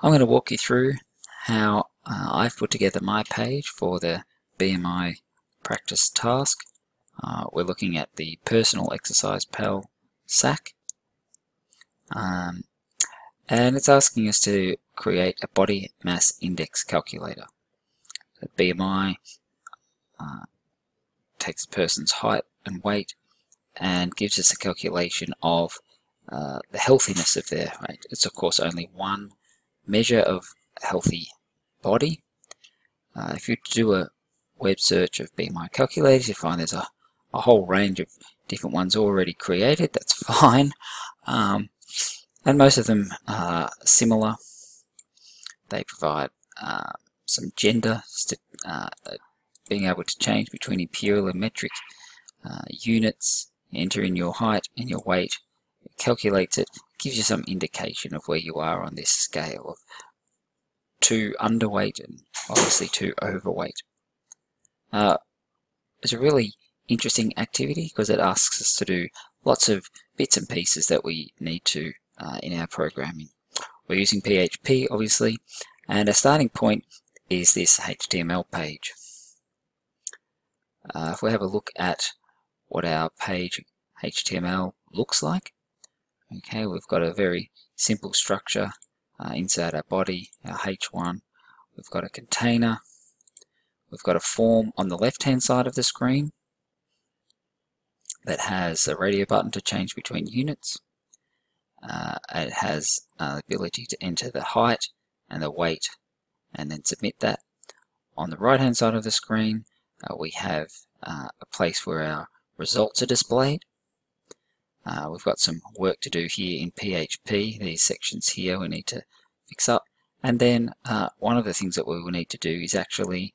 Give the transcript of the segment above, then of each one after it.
I'm going to walk you through how I've put together my page for the BMI practice task. We're looking at the Personal Exercise Pal SAC, and it's asking us to create a body mass index calculator. The BMI takes a person's height and weight and gives us a calculation of the healthiness of their weight. It's of course only one measure of a healthy body. If you do a web search of BMI calculators, you find there's a whole range of different ones already created. That's fine, and most of them are similar. They provide some gender, being able to change between imperial and metric units, enter in your height and your weight, it calculates it, gives you some indication of where you are on this scale of too underweight and obviously too overweight. It's a really interesting activity because it asks us to do lots of bits and pieces that we need to in our programming. We're using PHP obviously, and a starting point is this HTML page. If we have a look at what our page HTML looks like, okay, we've got a very simple structure inside our body, our H1. We've got a container. We've got a form on the left-hand side of the screen that has a radio button to change between units. It has the ability to enter the height and the weight and then submit that. On the right-hand side of the screen, we have a place where our results are displayed. We've got some work to do here in PHP. These sections here we need to fix up. And then one of the things that we will need to do is actually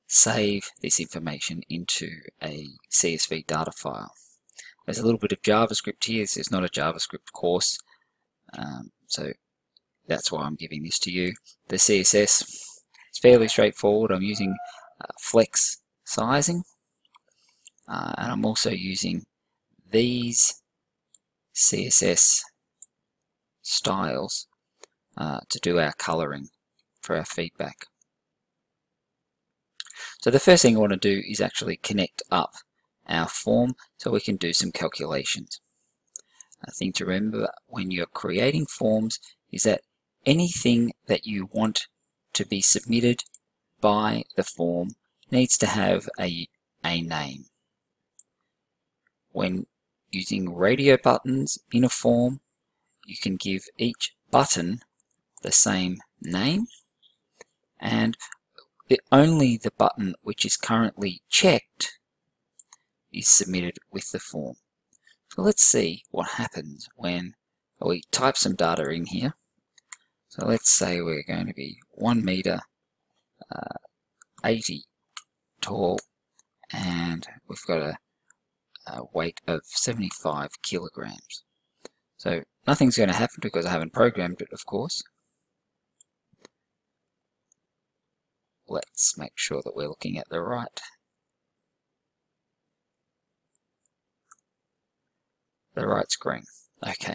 save this information into a CSV data file. There's a little bit of JavaScript here. This is not a JavaScript course, so that's why I'm giving this to you. The CSS is fairly straightforward. I'm using flex sizing, and I'm also using these CSS styles to do our coloring for our feedback. So the first thing I want to do is actually connect up our form so we can do some calculations. A thing to remember when you're creating forms is that anything that you want to be submitted by the form needs to have a name. When using radio buttons in a form, you can give each button the same name, and only the button which is currently checked is submitted with the form. So let's see what happens when we type some data in here. So let's say we're going to be 1 meter, 80 tall, and we've got a weight of 75 kilograms. So nothing's going to happen because I haven't programmed it, of course. Let's make sure that we're looking at the right screen. Okay,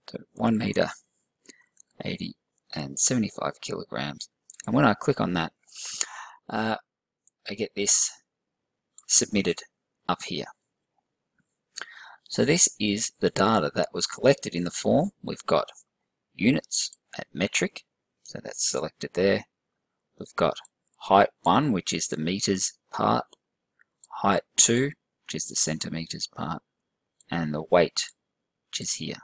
so 1 meter, 80 and 75 kilograms. And when I click on that, I get this submitted up here. So this is the data that was collected in the form. We've got units at metric, so that's selected there. We've got height 1, which is the meters part, height 2, which is the centimeters part, and the weight, which is here.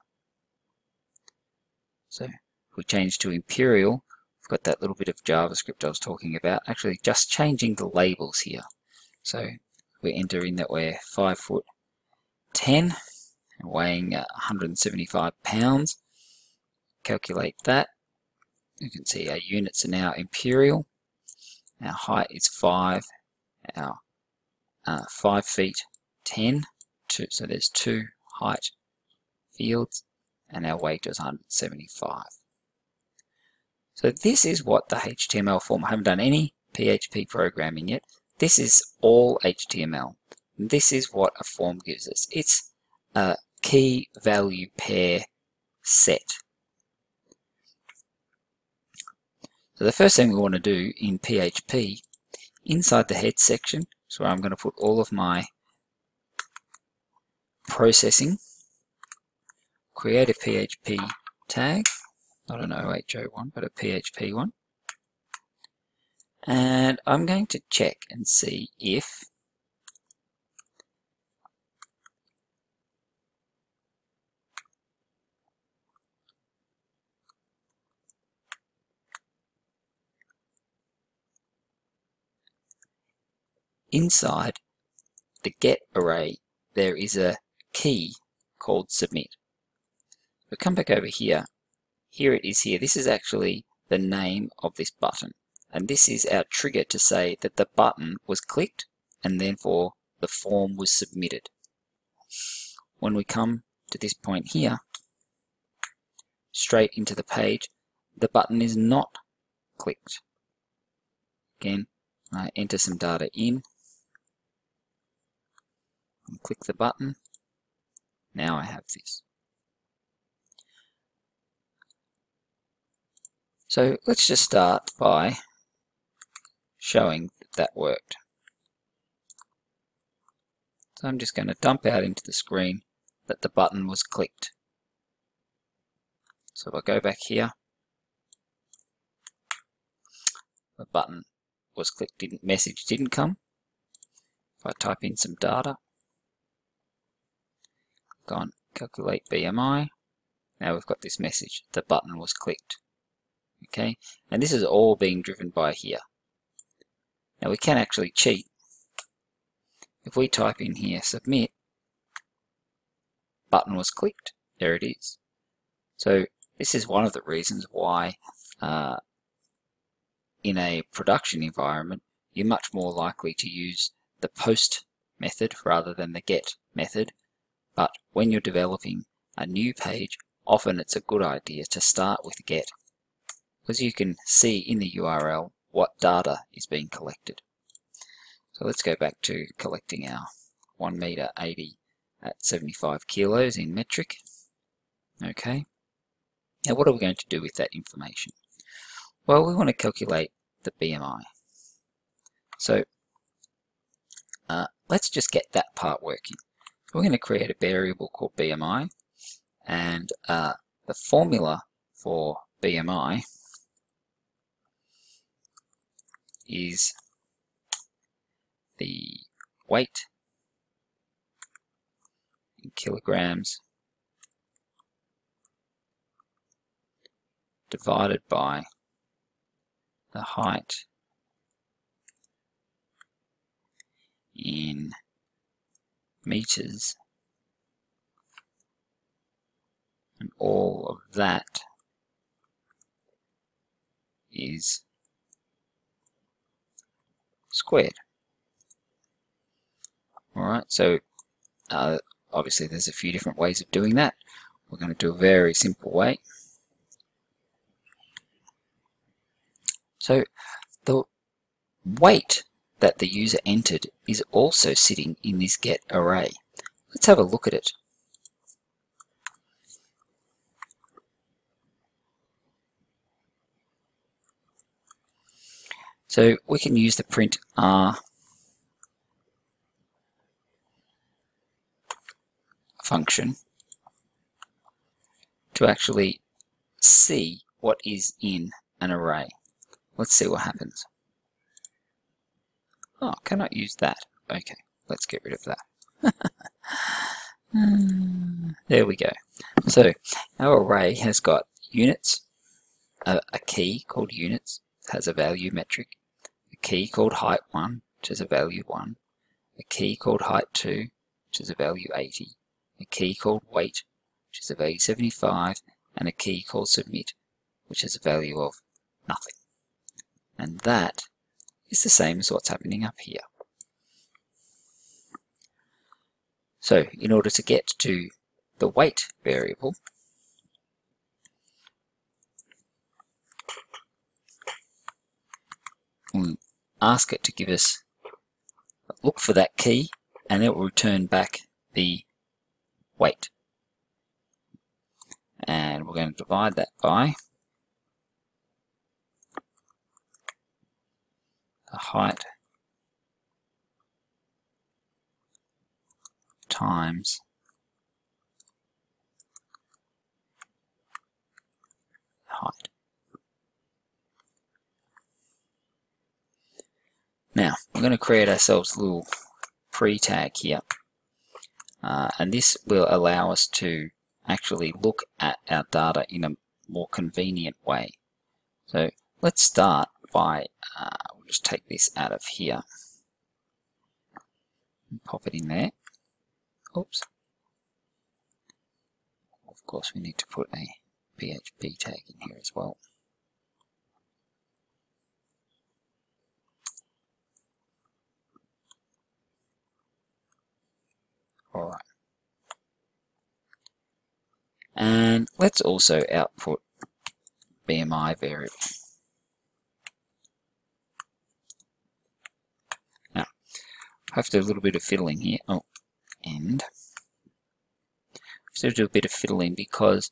So if we change to imperial, we've got that little bit of JavaScript I was talking about, actually just changing the labels here. So we enter in that we're 5'10" and weighing 175 pounds. Calculate that. You can see our units are now imperial. Our height is 5. Our 5 feet 10. So there's 2 height fields, and our weight is 175. So this is what the HTML form. I haven't done any PHP programming yet. This is all HTML. This is what a form gives us. It's a key value pair set. So the first thing we want to do in PHP, inside the head section, is where I'm going to put all of my processing, create a PHP tag, not an OHO one, but a PHP one. And I'm going to check and see if inside the get array there is a key called submit. We come back over here. Here it is here. This is actually the name of this button. And this is our trigger to say that the button was clicked and therefore the form was submitted. When we come to this point here, straight into the page, the button is not clicked. Again, I enter some data in and click the button. Now I have this. So let's just start by showing that that worked. So I'm just going to dump out into the screen that the button was clicked. So if I go back here, the button was clicked, message didn't come. If I type in some data, go on, calculate BMI, now we've got this message, the button was clicked. Okay, and this is all being driven by here. Now we can actually cheat. If we type in here submit, button was clicked, there it is. So this is one of the reasons why in a production environment you're much more likely to use the post method rather than the get method. But when you're developing a new page, often it's a good idea to start with get, because you can see in the URL what data is being collected. So let's go back to collecting our 1 meter 80 at 75 kilos in metric. Okay. Now what are we going to do with that information? Well, we want to calculate the BMI. So let's just get that part working. We're going to create a variable called BMI, and the formula for BMI is the weight in kilograms divided by the height in meters, and all of that is squared. Alright, so obviously there's a few different ways of doing that. We're going to do a very simple way. So the weight that the user entered is also sitting in this get array. Let's have a look at it. So we can use the print r function to actually see what is in an array. Let's see what happens. Oh, cannot use that. Okay, let's get rid of that. There we go. So our array has got units, a key called units, has a value metric, a key called height 1, which is a value 1, a key called height 2, which is a value 80, a key called weight, which is a value 75, and a key called submit, which is a value of nothing. And that is the same as what's happening up here. So in order to get to the weight variable, we'll ask it to give us a look for that key, and it will return back the weight. And we're going to divide that by the height times height. Now, we're going to create ourselves a little pre-tag here, and this will allow us to actually look at our data in a more convenient way. So let's start by, we'll just take this out of here and pop it in there. Oops. Of course, we need to put a PHP tag in here as well. Alright. And let's also output BMI variable. Now, I have to do a little bit of fiddling here. Oh, and I have to do a bit of fiddling because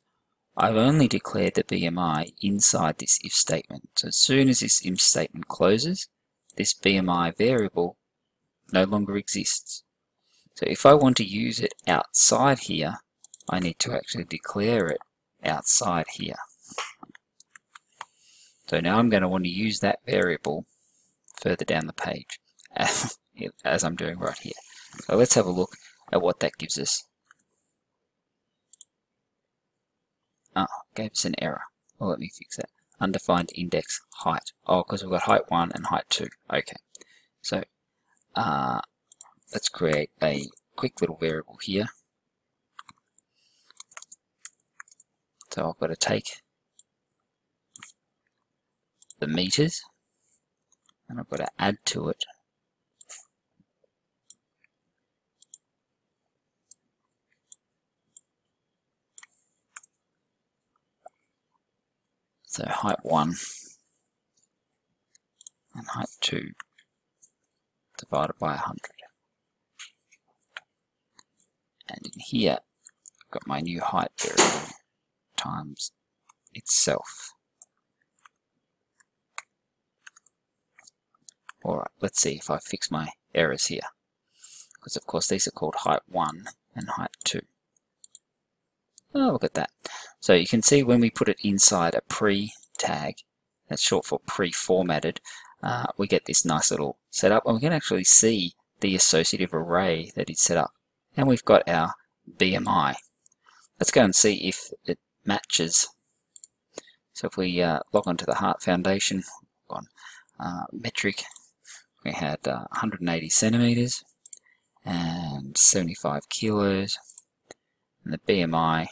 I've only declared the BMI inside this if statement. So as soon as this if statement closes, this BMI variable no longer exists. So if I want to use it outside here, I need to actually declare it outside here. So now I'm going to want to use that variable further down the page, as I'm doing right here. So let's have a look at what that gives us. Oh, gave us an error. Well, let me fix that. Undefined index height. Oh, because we've got height 1 and height 2. Okay. So let's create a quick little variable here. So I've got to take the meters and I've got to add to it so height 1 and height 2 divided by 100. And in here I've got my new height variable times itself. Alright, let's see if I fix my errors here. Because of course these are called height 1 and height 2. Oh, look at that. So you can see when we put it inside a pre-tag, that's short for pre-formatted, we get this nice little setup, and we can actually see the associative array that is set up. And we've got our BMI. Let's go and see if it matches. So if we log on to the Heart Foundation, on metric, we had 180 centimeters and 75 kilos, and the BMI,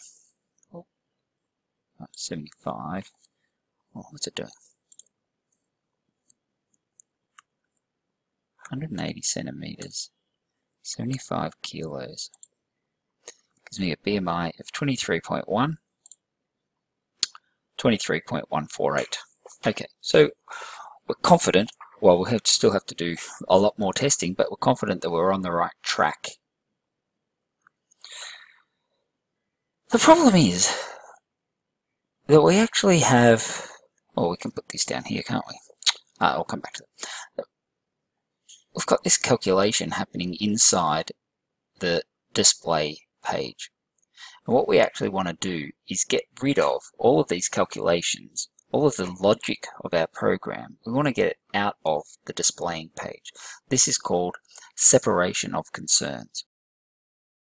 75. Oh, what's it doing? 180 centimeters, 75 kilos. Gives me a BMI of 23.1, 23.148. Okay, so we're confident. Well, we'll still have to do a lot more testing, but we're confident that we're on the right track. The problem is that we actually have, well, we can put this down here, can't we? I'll come back to that. We've got this calculation happening inside the display page. And what we actually want to do is get rid of all of these calculations, all of the logic of our program. We want to get it out of the displaying page. This is called separation of concerns.